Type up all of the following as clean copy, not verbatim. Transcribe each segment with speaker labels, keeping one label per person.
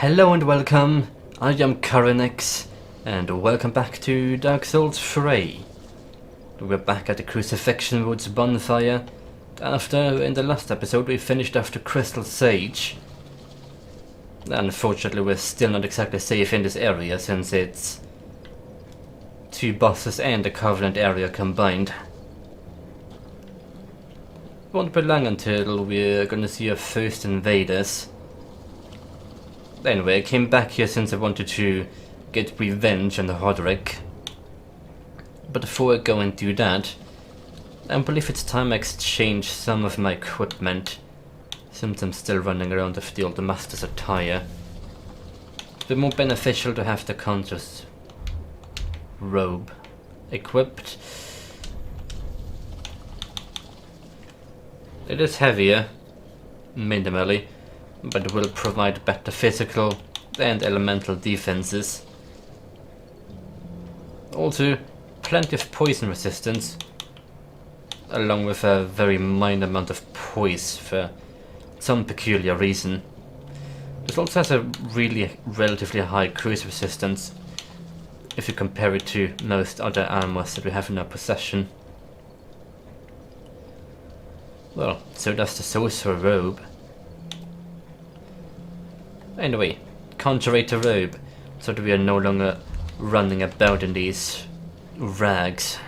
Speaker 1: Hello and welcome, I am Carynx, and welcome back to Dark Souls 3. We're back at the Crucifixion Woods bonfire, after, in the last episode, we finished off the Crystal Sage. Unfortunately, we're still not exactly safe in this area, since it's two bosses and the Covenant area combined. Won't be long until we're gonna see our first invaders. Anyway, I came back here since I wanted to get revenge on the Roderick. But before I go and do that, I believe it's time I exchange some of my equipment, since I'm still running around with the old Master's attire. It's a bit more beneficial to have the Conscious robe equipped. It is heavier, minimally, but will provide better physical and elemental defenses. Also, plenty of poison resistance, along with a very minor amount of poise for some peculiar reason. This also has a really relatively high cruise resistance if you compare it to most other armors that we have in our possession. Well, so does the Sorcerer robe. Anyway, conjurate the robe, so that we are no longer running about in these rags.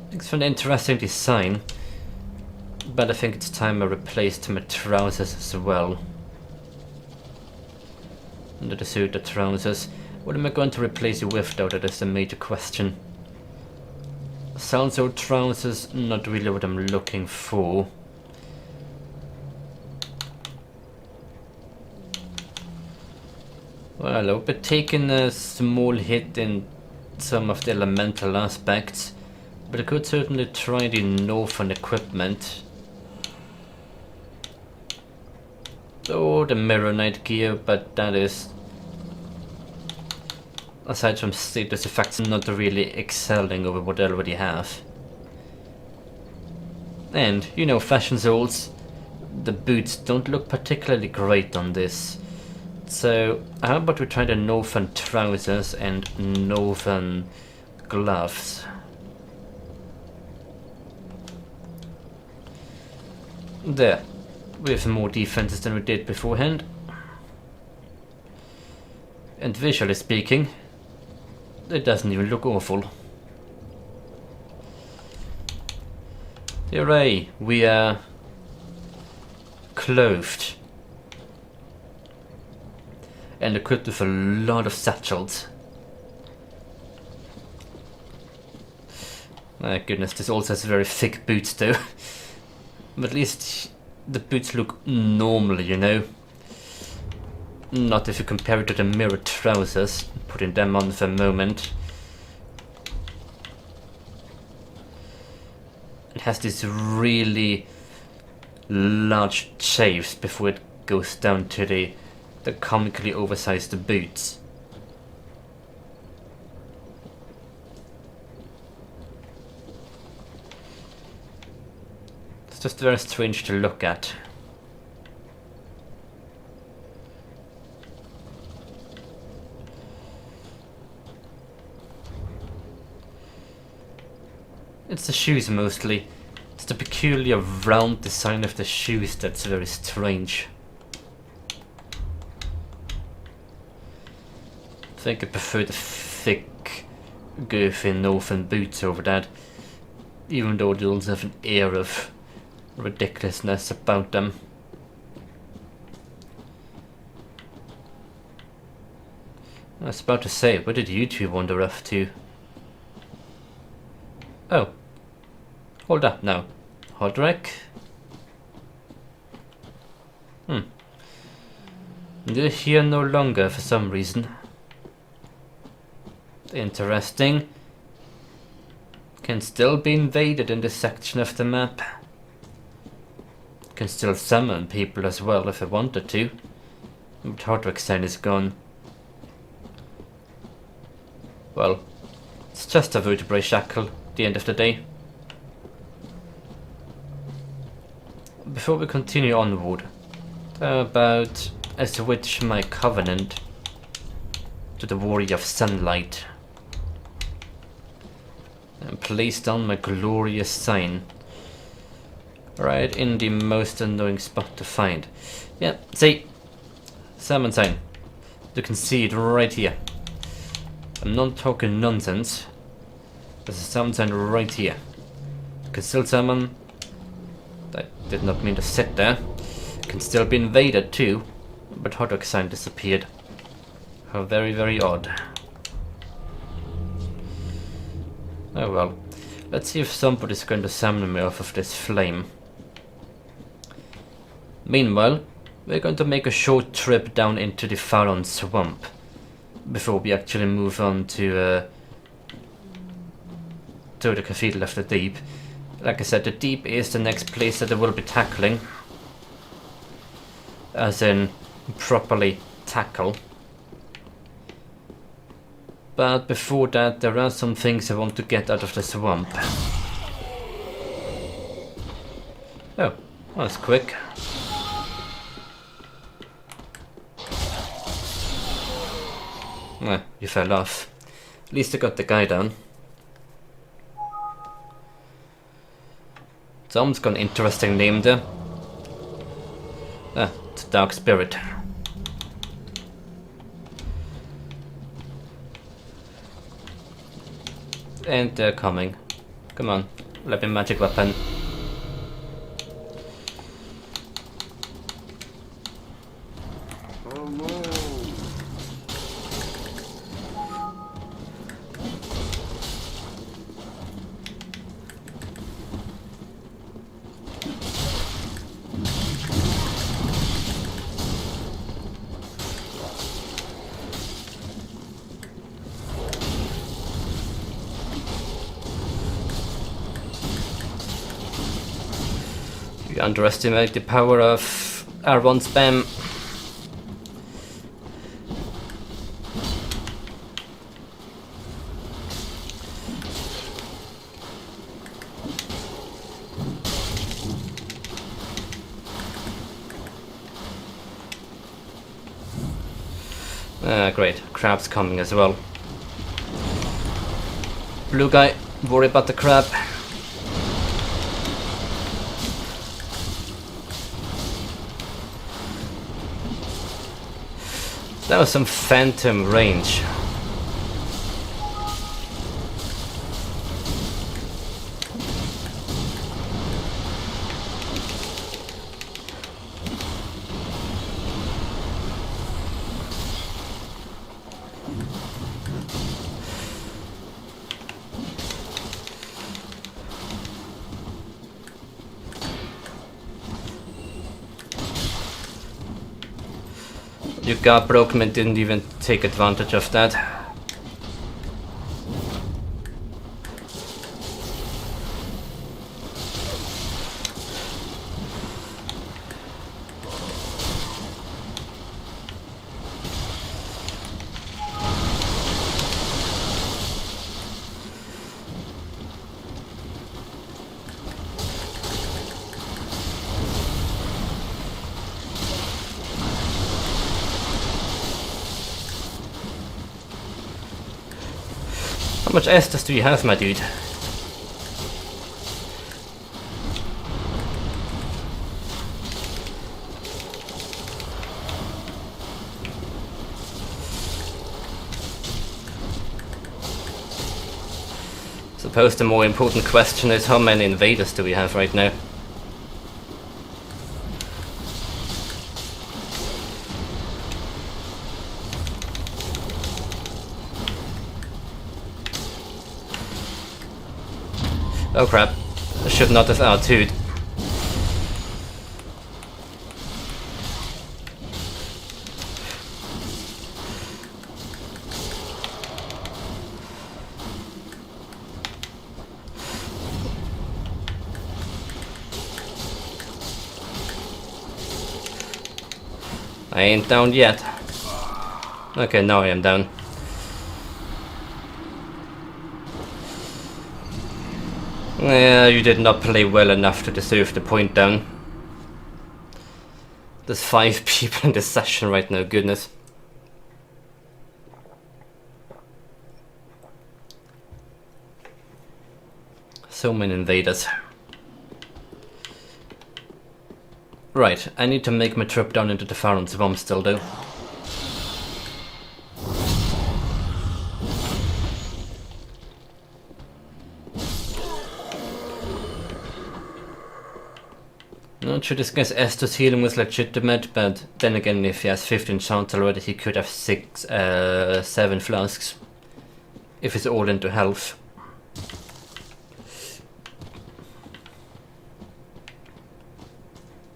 Speaker 1: It's an interesting design, but I think it's time I replaced my trousers as well. Under the suit, the trousers. What am I going to replace it with, though? That is the major question. Salzo trousers, not really what I'm looking for. Well, I'll be taking a small hit in some of the elemental aspects, but I could certainly try the northern equipment. Oh, the Mirror Knight gear, but that is, aside from status effects, not really excelling over what I already have. And, you know, Fashion Souls, the boots don't look particularly great on this. So, how about we try the northern trousers and northern gloves? There, we have more defenses than we did beforehand. And visually speaking, it doesn't even look awful. Hooray, we are clothed and equipped with a lot of satchels. My goodness, this also has very thick boots though. But at least the boots look normal, you know. Not if you compare it to the mirror trousers. Putting them on for a moment. It has these really large shapes before it goes down to the comically oversized boots. It's just very strange to look at. It's the shoes mostly. It's the peculiar round design of the shoes that's very strange. I think I prefer the thick, girthy northern boots over that, even though they also have an air of ridiculousness about them. I was about to say, where did you two wander off to? Oh, hold up now, Roderick. You're here no longer for some reason. Interesting. Can still be invaded in this section of the map. Can still summon people as well if I wanted to. But Roderick's sign is gone. Well, it's just a vertebrae shackle at the end of the day. Before we continue onward, How about I switch my covenant to the Warrior of Sunlight and place down my glorious sign right in the most annoying spot to find. Yeah, see, salmon sign. You can see it right here. I'm not talking nonsense. There's a salmon sign right here. Concealed salmon. I did not mean to sit there. Can still be invaded too, but hot dog sign disappeared. How very, very odd. Oh well. Let's see if somebody's going to summon me off of this flame. Meanwhile, we're going to make a short trip down into the Pharaon swamp before we actually move on to the Cathedral of the Deep. Like I said, the Deep is the next place that I will be tackling. As in, properly tackle. But before that, there are some things I want to get out of the swamp. Oh, that was quick. Ah, you fell off. At least I got the guy down. Someone's got an interesting name there. Ah, it's a dark spirit. And they're coming. Come on, let me magic weapon. You underestimate the power of R1 spam. Ah, great. Crab's coming as well. Blue guy, worry about the crab. That was some phantom range. You got broken and didn't even take advantage of that. How much Estus do you have, my dude? Suppose the more important question is how many invaders do we have right now? Oh crap, I should not have R2'd. I ain't down yet. Okay, now I am down. Yeah, you did not play well enough to deserve the point down. There's 5 people in this session right now, goodness. So many invaders. Right, I need to make my trip down into the Farron Swamp still though. Not sure this guy's Estus healing was legitimate, but then again, if he has 15 chance already, he could have 7 flasks. If it's all into health.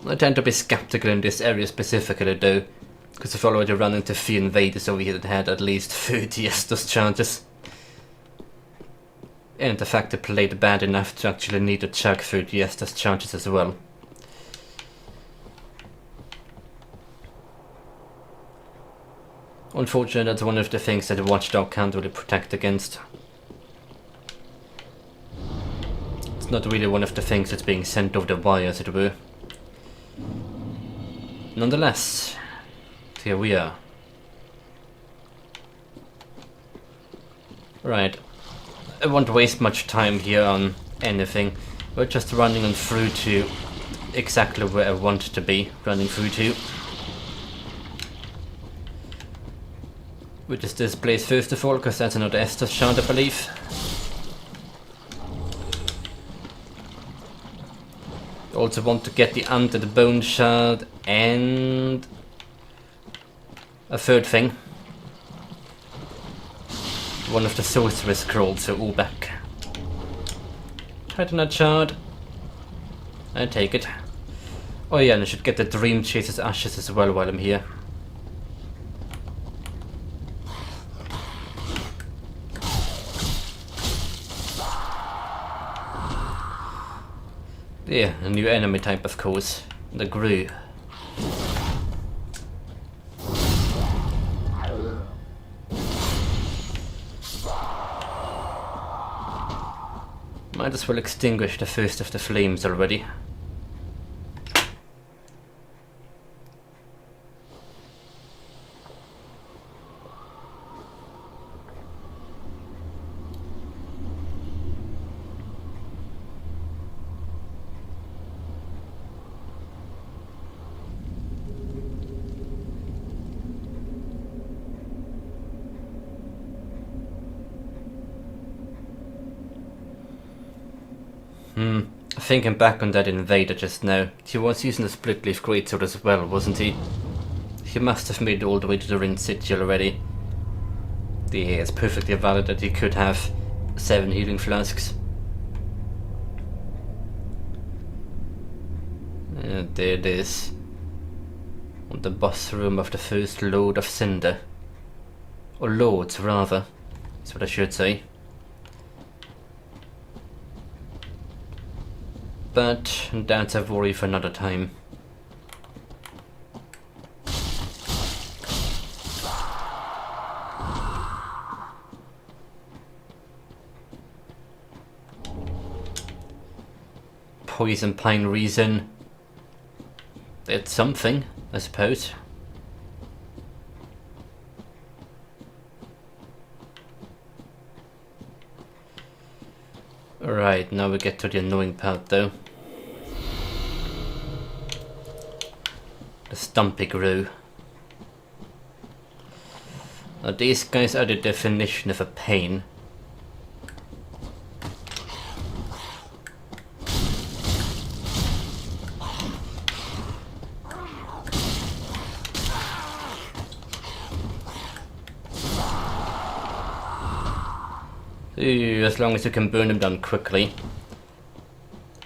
Speaker 1: I tend to be skeptical in this area specifically though, because I've already run into 3 invaders over here that had at least 30 Estus charges. And the fact they played bad enough to actually need to check 30 Estus charges as well. Unfortunately, that's one of the things that the Watchdog can't really protect against. It's not really one of the things that's being sent over the wire, as it were. Nonetheless, here we are. Right, I won't waste much time here on anything. We're just running on through to exactly where I want to be running through to. Which is this place first of all, because that's another Estus shard, I believe. Also want to get the under the bone shard and a third thing. One of the sorcerer scrolls, so all back. Titanite shard. I take it. Oh yeah, and I should get the Dream Chaser's ashes as well while I'm here. Yeah, a new enemy type of course, the Grue. Might as well extinguish the first of the flames already. Thinking back on that invader just now, he was using the split leaf greatsword as well, wasn't he? He must have made it all the way to the Ring City already. Yeah, it's perfectly valid that he could have 7 healing flasks. And there it is. On the boss room of the first Lord of Cinder. Or Lords, rather, is what I should say. But that's a worry for another time. Poison Pine Reason. It's something, I suppose. Alright, now we get to the annoying part though. The Stumpy Grue. Now these guys are the definition of a pain. As long as you can burn them down quickly.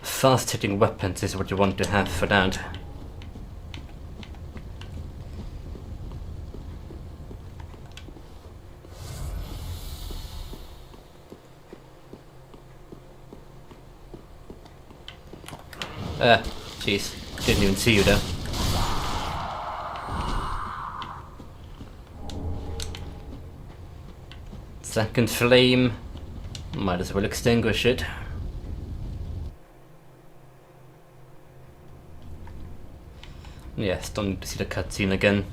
Speaker 1: Fast hitting weapons is what you want to have for that. Jeez, didn't even see you there. Second flame, might as well extinguish it. Yes, don't need to see the cutscene again.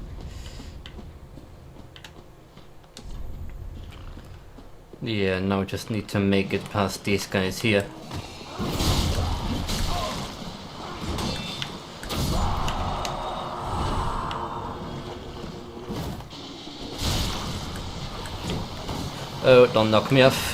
Speaker 1: Yeah, now I just need to make it past these guys here. Oh, don't knock me off.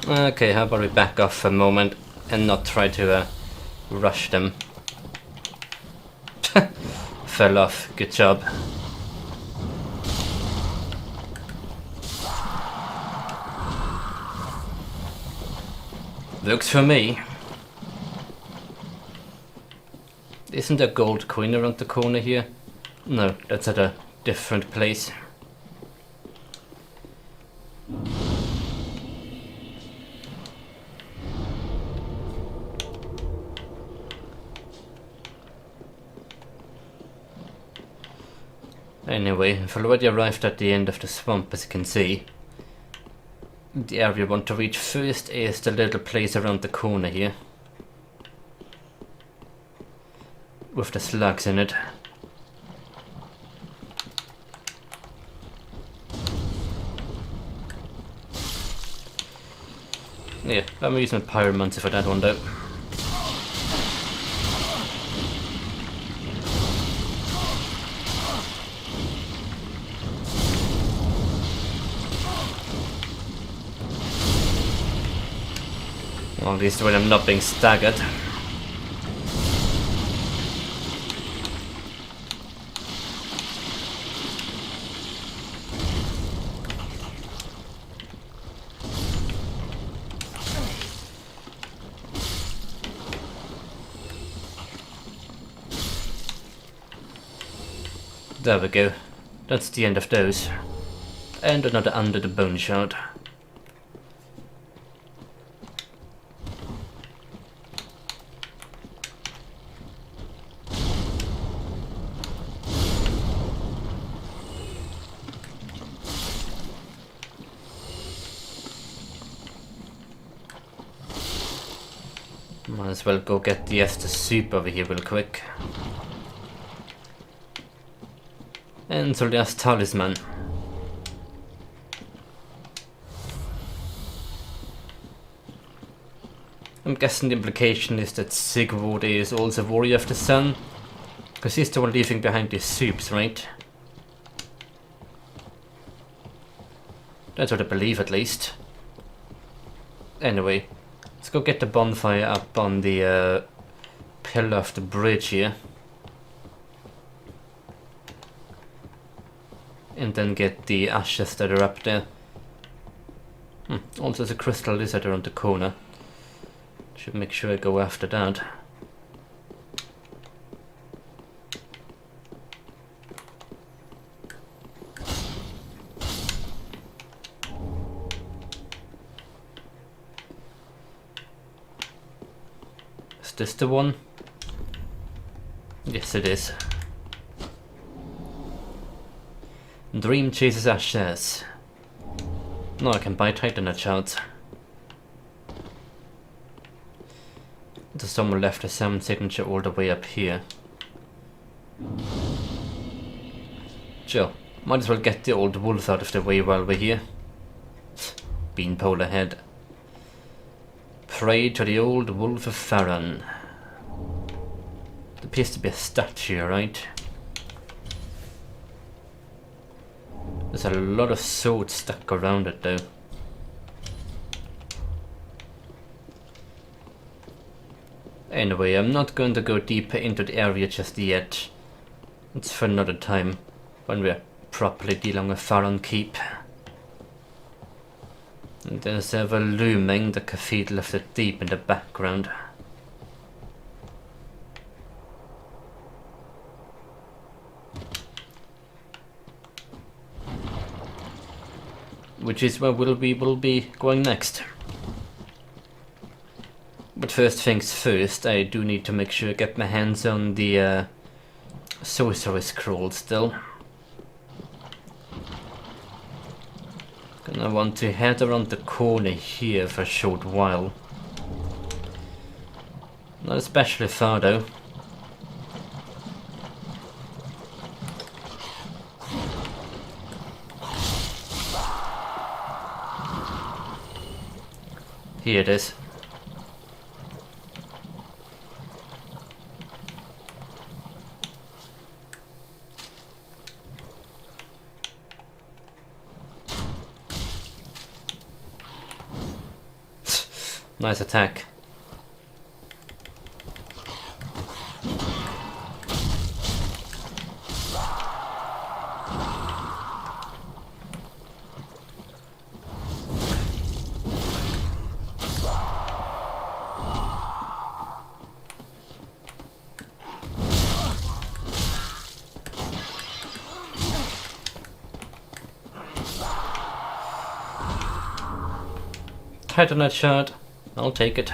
Speaker 1: Okay, how about we back off for a moment and not try to rush them. Fell off, good job. Works for me. Isn't there a gold coin around the corner here? No, that's at a different place. Anyway, I've already arrived at the end of the swamp, as you can see. The area I want to reach first is the little place around the corner here. With the slugs in it. Yeah, I'm using pyromancer for that one though. Well, at least when I'm not being staggered. There we go. That's the end of those. And another under the bone shard. Might as well go get the Estus soup over here real quick. And Solia's talisman. I'm guessing the implication is that Sigurd is also warrior of the sun, because he's the one leaving behind these soups, right? That's what I believe, at least. Anyway, let's go get the bonfire up on the pillar of the bridge here. And then get the ashes that are up there. Also there's a crystal lizard around the corner. Should make sure I go after that. Is this the one? Yes, it is. Dream chases ashes. No, I can buy Titanite shards. There's someone left a sound signature all the way up here. Sure, might as well get the old wolf out of the way while we're here. Beanpole ahead. Pray to the old wolf of Farron. There appears to be a statue, right? There's a lot of swords stuck around it though. Anyway, I'm not going to go deeper into the area just yet. It's for another time, when we're properly dealing with Farron Keep. And there's ever looming the Cathedral of the Deep in the background. Which is where we will be going next. But first things first, I do need to make sure I get my hands on the Sorcerer Scroll still. Gonna want to head around the corner here for a short while. Not especially far though. Here it is. Nice attack. Titanite shard. I'll take it.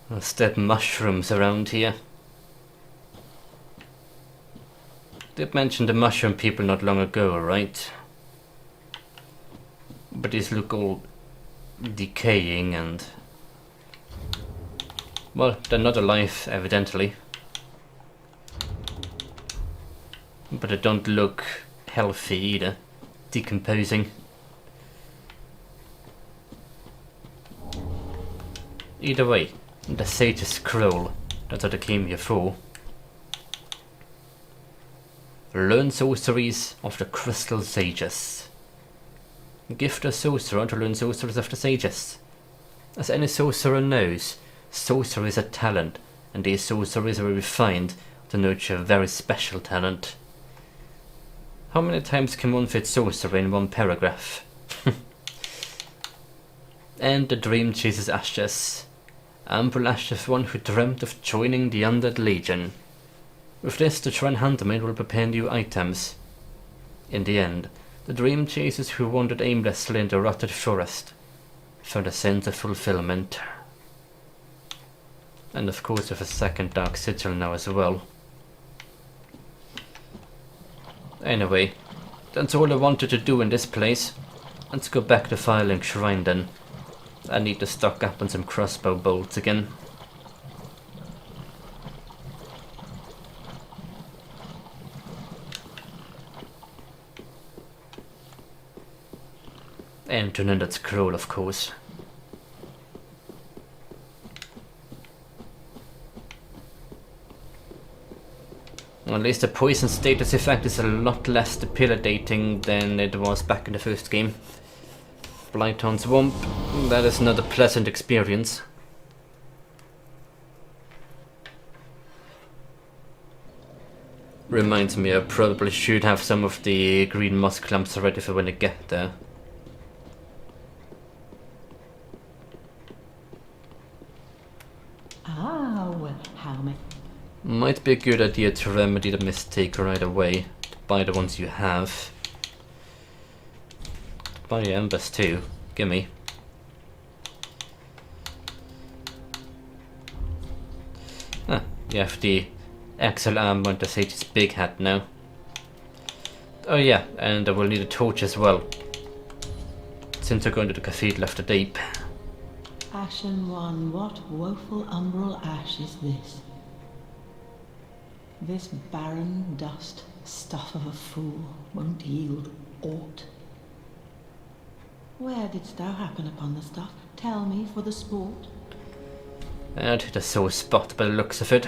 Speaker 1: There's dead mushrooms around here. Did mention the mushroom people not long ago, right? But these look all decaying and... well, they're not alive, evidently. But they don't look healthy either. Decomposing. Either way, the Sage's Scroll. That's what I came here for. Learn sorceries of the Crystal Sages. Gift a sorcerer to learn sorceries of the Sages. As any sorcerer knows, sorcery is a talent, and these sorceries are refined to nurture a very special talent. How many times can one fit sorcery in one paragraph? And the dream chases ashes. Ample ashes, one who dreamt of joining the Undead Legion. With this, the Shrine Handmaid will prepare new items. In the end, the dream chasers who wandered aimlessly in the rotted forest found a sense of fulfillment. And of course with a second Dark Sigil now as well. Anyway, that's all I wanted to do in this place. Let's go back to Firelink Shrine then. I need to stock up on some crossbow bolts again. And turn in that scroll, of course. At least the poison status effect is a lot less debilitating than it was back in the first game. Blighthorn Swamp, that is not a pleasant experience. Reminds me, I probably should have some of the green moss clumps ready for when I get there.
Speaker 2: Ah, well, how many?
Speaker 1: Might be a good idea to remedy the mistake right away. Buy the ones you have. Buy your embers too. Gimme. Ah, you have the XL armor and the Sage's big hat now. Oh yeah, and I will need a torch as well. Since I'm going to the cathedral after deep.
Speaker 2: Ashen one, what woeful umbral ash is this? This barren dust, stuff of a fool, won't yield aught. Where didst thou happen upon the stuff? Tell me for the sport.
Speaker 1: I'd hit a sore spot by the looks of it.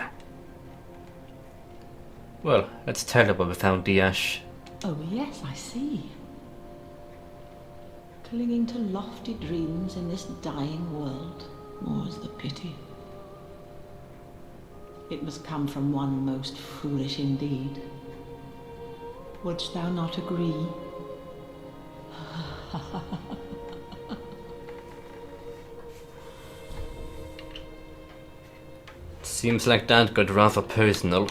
Speaker 1: Well, that's terrible without the ash.
Speaker 2: Oh yes, I see. Clinging to lofty dreams in this dying world, more's the pity. It must come from one most foolish indeed. Wouldst thou not agree?
Speaker 1: Seems like that got rather personal.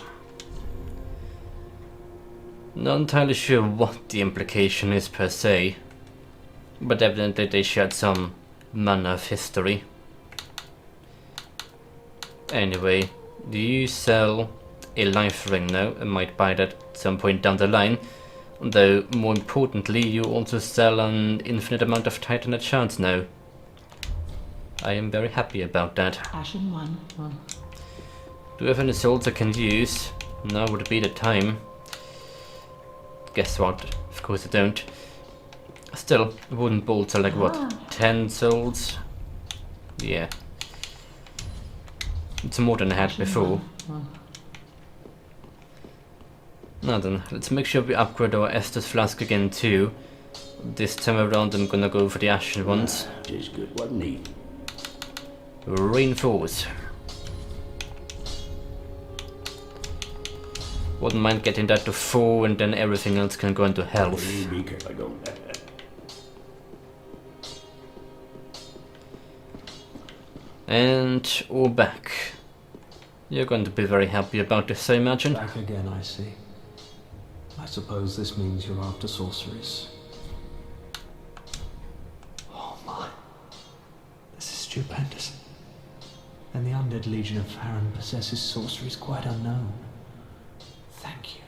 Speaker 1: Not entirely sure what the implication is per se, but evidently they shared some manner of history. Anyway, do you sell a life ring now. I might buy that at some point down the line. Though, more importantly, you also sell an infinite amount of Titanite shards now. I am very happy about that.
Speaker 2: Ashen one.
Speaker 1: Do you have any souls I can use? Now would be the time. Guess what? Of course I don't. Still, wooden bolts are like what? 10 souls? Yeah. It's more than I had before. Now then, let's make sure we upgrade our Estus flask again too. This time around I'm gonna go for the ashen ones.
Speaker 3: Just good, wasn't he?
Speaker 1: Reinforce. Wouldn't mind getting that to 4 and then everything else can go into health.
Speaker 3: Be careful, don't.
Speaker 1: And we're back. You're going to be very happy about this, I imagine.
Speaker 4: Back again, I see. I suppose this means you're after sorceries. Oh my. This is stupendous. And the undead legion of Farron possesses sorceries quite unknown. Thank you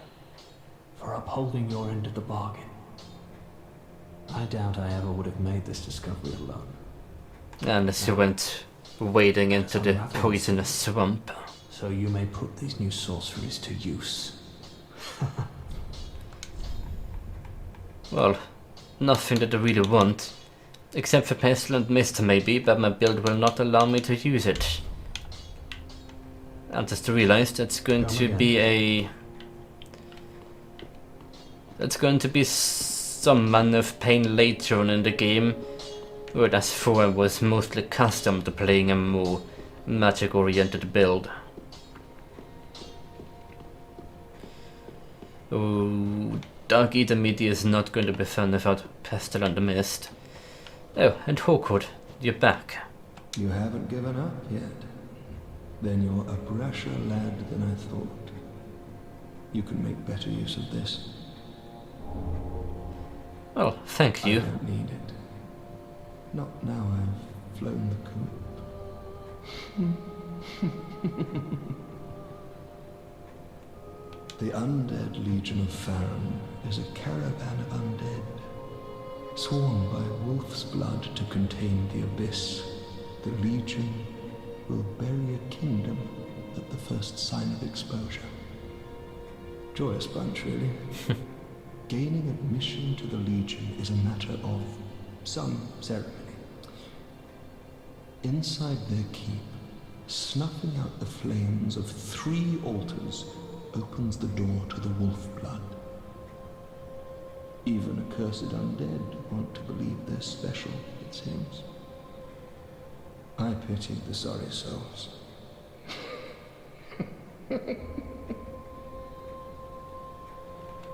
Speaker 4: for upholding your end of the bargain. I doubt I ever would have made this discovery alone.
Speaker 1: Unless you went wading into the poisonous swamp.
Speaker 4: So you may put these new sorceries to use.
Speaker 1: Well, nothing that I really want. Except for Pestilent Mist maybe, but my build will not allow me to use it. I just realized it's going to be a... It's going to be some manner of pain later on in the game, whereas 4 was mostly accustomed to playing a more magic-oriented build. Oh, Dark Eater Media is not going to be fun without Pestilent Mist. Oh, and Hawkwood, you're back.
Speaker 5: You haven't given up yet. Then you're a brasher lad than I thought. You can make better use of this.
Speaker 1: Well, thank you.
Speaker 5: I don't need it. Not now I've flown the coop. The Undead Legion of Farron is a caravan of undead, sworn by wolf's blood to contain the abyss. The Legion will bury a kingdom at the first sign of exposure. Joyous bunch, really. Gaining admission to the Legion is a matter of some ceremony. Inside their keep, snuffing out the flames of 3 altars opens the door to the wolf blood. Even accursed undead want to believe they're special, it seems. I pity the sorry souls.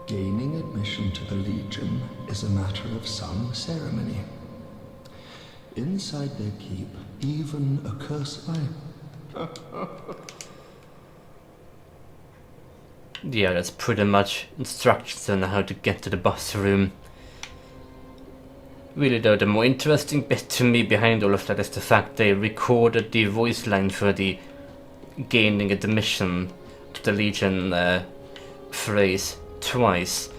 Speaker 5: Gaining admission to the Legion is a matter of some ceremony. Inside their keep, even accursed...
Speaker 1: Yeah, that's pretty much instructions on how to get to the boss room. Really though, the more interesting bit to me behind all of that is the fact they recorded the voice line for the gaining admission to the Legion phrase twice.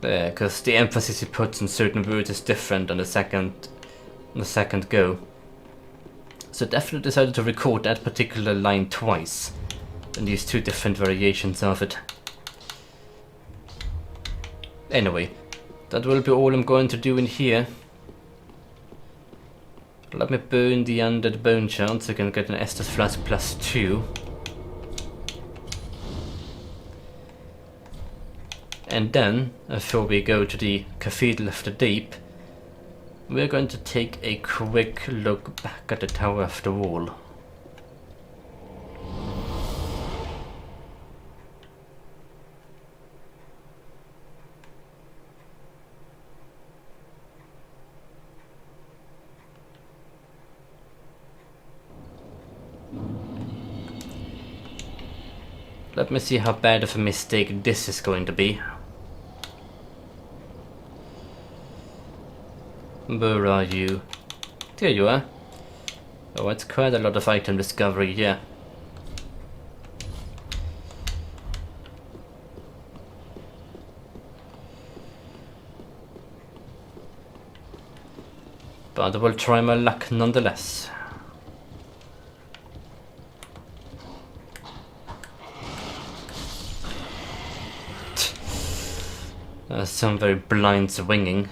Speaker 1: Because the emphasis he puts on certain words is different on the second go. So definitely decided to record that particular line twice. And use 2 different variations of it. Anyway, that will be all I'm going to do in here. Let me burn the undead bone shard so I can get an Estus flask +2. And then, before we go to the Cathedral of the Deep, we're going to take a quick look back at the Tower of the Wall. Let me see how bad of a mistake this is going to be. Where are you? There you are. Oh, it's quite a lot of item discovery, yeah. But I will try my luck nonetheless. Some very blind swinging.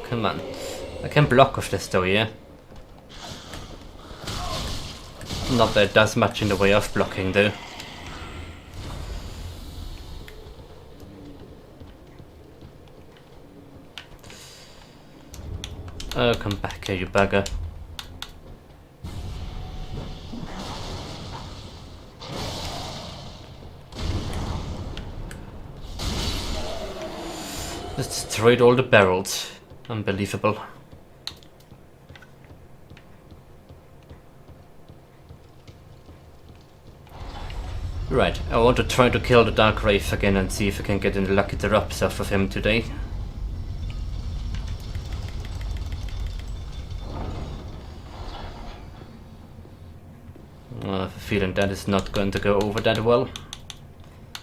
Speaker 1: Come on. I can block with this though, yeah? Not that it does much in the way of blocking though. Oh, come back here, you bugger. Just destroyed all the barrels. Unbelievable. Right, I want to try to kill the Dark Wraith again and see if I can get any lucky drops off of him today. I have a feeling that is not going to go over that well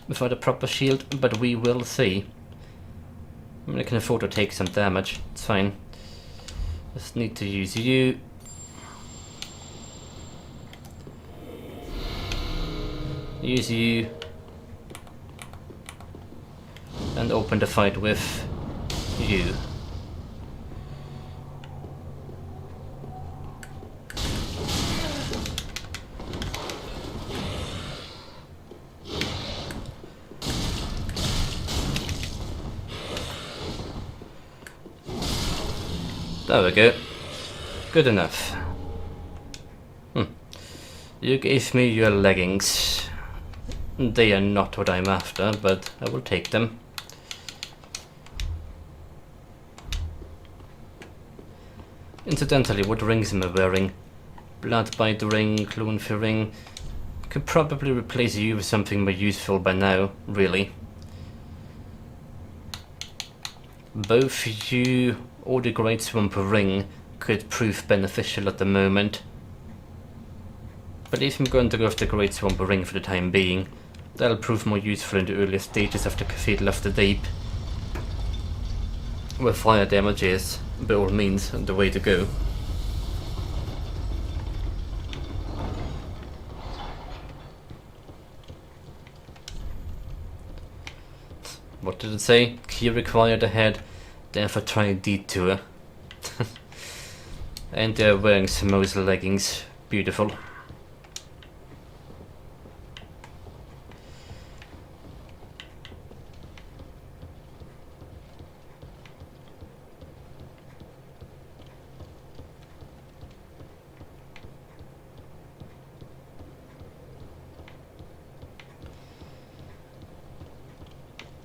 Speaker 1: without a proper shield, but we will see. I mean, I can afford to take some damage, it's fine. Just need to use you. Use you. And open the fight with you. There we go. Good enough. You gave me your leggings. They are not what I'm after, but I will take them. Incidentally, what rings am I wearing? Bloodbite ring, Clunfer ring. Could probably replace you with something more useful by now, really. Both you or the Great Swamp ring could prove beneficial at the moment. But if I'm going to go with the Great Swamp ring for the time being, that'll prove more useful in the earlier stages of the Cathedral of the Deep, where fire damage is, by all means, the way to go. What did it say? Key required ahead, therefore try Detour. And they're wearing Samosa leggings. Beautiful.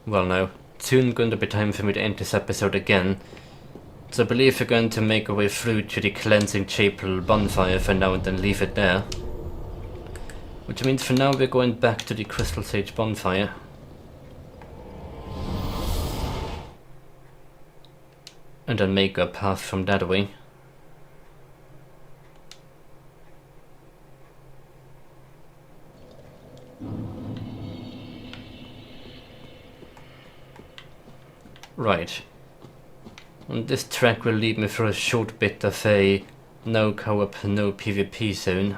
Speaker 1: Well now, soon going to be time for me to end this episode again, so I believe we're going to make our way through to the Cleansing Chapel bonfire for now and then leave it there. Which means for now we're going back to the Crystal Sage bonfire. And then make our path from that way. Right, and this track will lead me through a short bit of a no co-op, no PvP zone.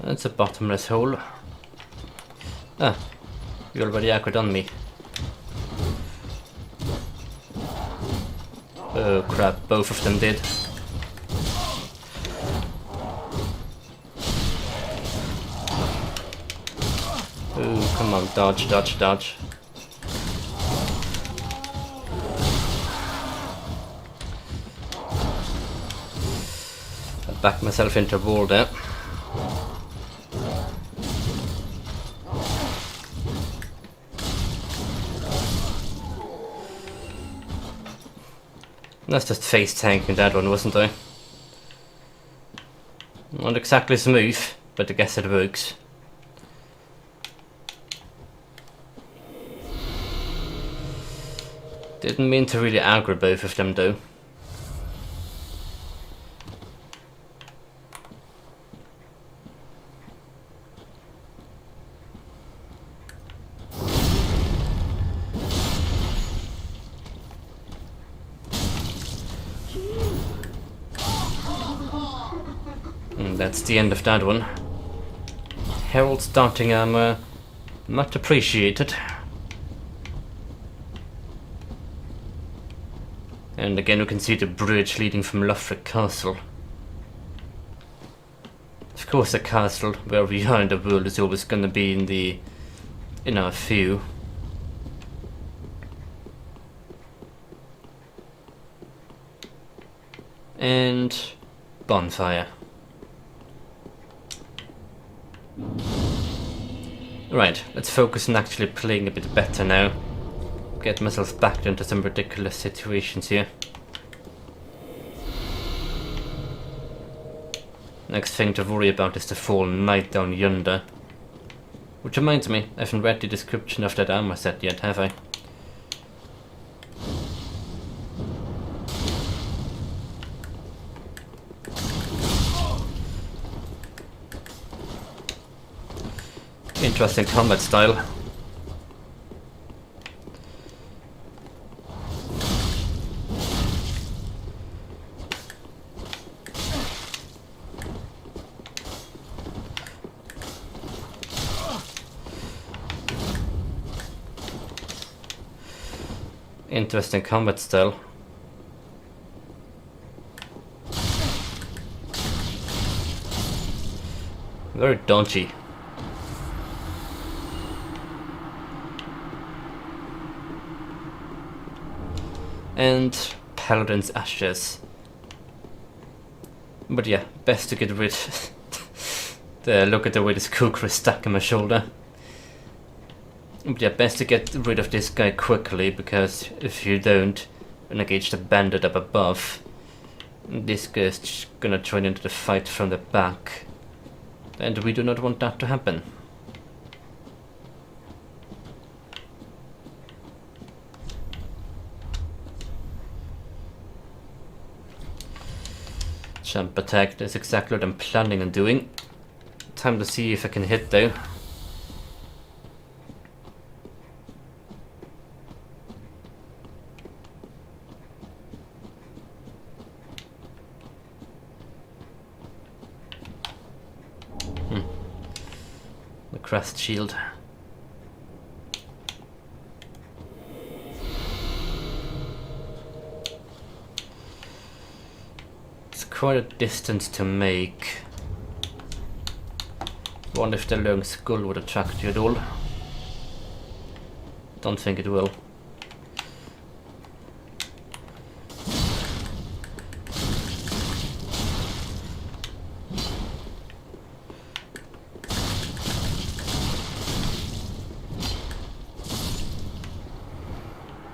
Speaker 1: That's a bottomless hole. Ah, you already aggroed on me. Oh crap, both of them did. Oh, come on, dodge, dodge, dodge. back myself into a wall there. That's just face tanking that one, wasn't I? Not exactly smooth, but I guess it works. Didn't mean to really aggro both of them though. And that's the end of that one. Herald starting armor, much appreciated. And again we can see the bridge leading from Lothric Castle. Of course the castle where we are in the world is always gonna be in our view. And bonfire. Right, let's focus on actually playing a bit better now. Get myself back into some ridiculous situations here. Next thing to worry about is the fallen knight down yonder. Which reminds me, I haven't read the description of that armor set yet, have I? Interesting combat style. Interesting combat style. Very dodgy. And Paladin's Ashes. But yeah, best to get rid. Look at the way this kukri is stuck on my shoulder. But yeah, best to get rid of this guy quickly, because if you don't engage the bandit up above, this guy's gonna join into the fight from the back. And we do not want that to happen. Jump attack, that's exactly what I'm planning on doing. Time to see if I can hit though. The crest shield. Quite a distance to make. Wonder if the long skull would attract you at all. Don't think it will.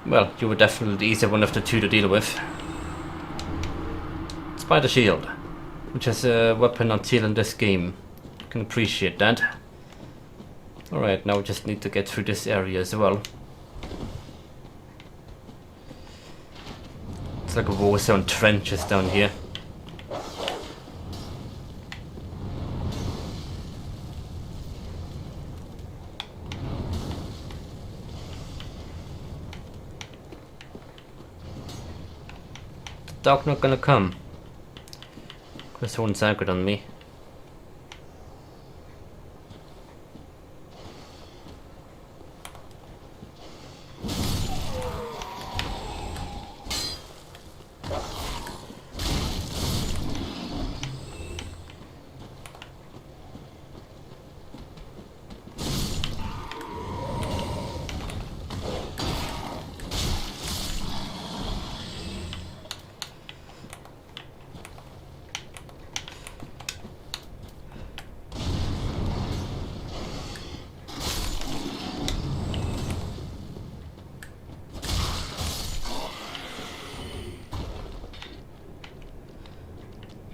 Speaker 1: Well, you were definitely the easier one of the two to deal with. Spider shield, which has a weapon not tier in this game. Can appreciate that. Alright, now we just need to get through this area as well. It's like a war zone trenches down here. The dog not gonna come. There's one sacred on me.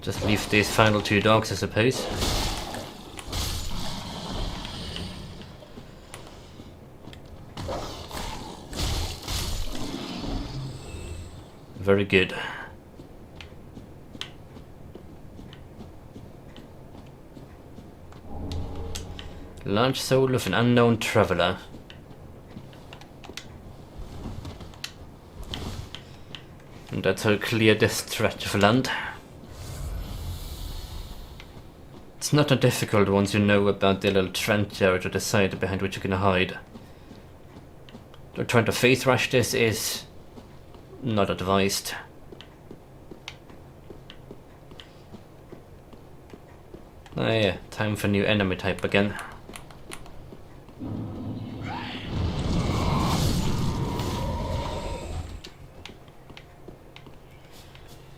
Speaker 1: Just leave these final 2 dogs, I suppose. Very good. Large soul of an unknown traveler. And that's how clear this stretch of land. It's not a difficult once you know about the little trench area to the side behind which you can hide. Trying to face rush this is not advised. Ah yeah, time for new enemy type again.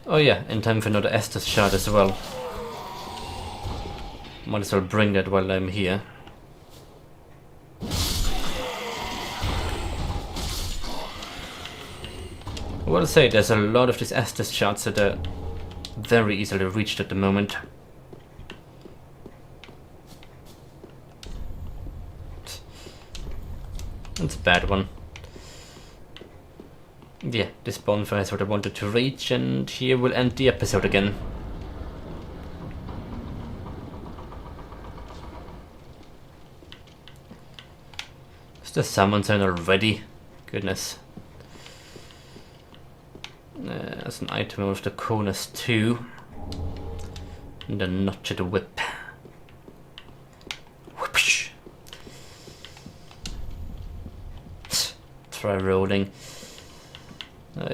Speaker 1: Oh yeah, and time for another Estus shard as well. Might as well bring that while I'm here. I will say there's a lot of these Estus shards that are very easily reached at the moment. That's a bad one. Yeah, this bonfire is what I wanted to reach, and here we'll end the episode again. Is the summon sign already? Goodness. That's an item of the Conus 2. And a notched whip. Whoopsh. Try rolling.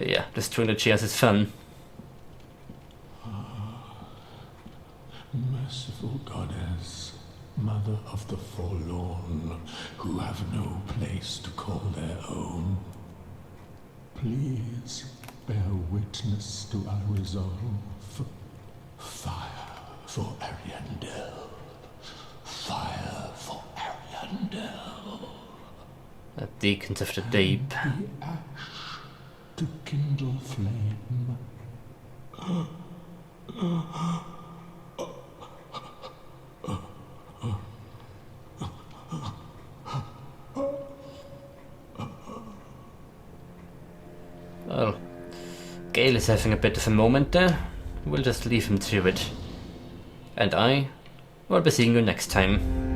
Speaker 1: Yeah, destroying the chairs is fun.
Speaker 5: Merciful goddess, mother of the forlorn, who have no place to call their own, please bear witness to our resolve. Fire for Ariandel. Fire for Ariandel.
Speaker 1: The Deacons of the Deep.
Speaker 5: The ash to kindle flame.
Speaker 1: Well, Gale is having a bit of a moment there. We'll just leave him to it. And I will be seeing you next time.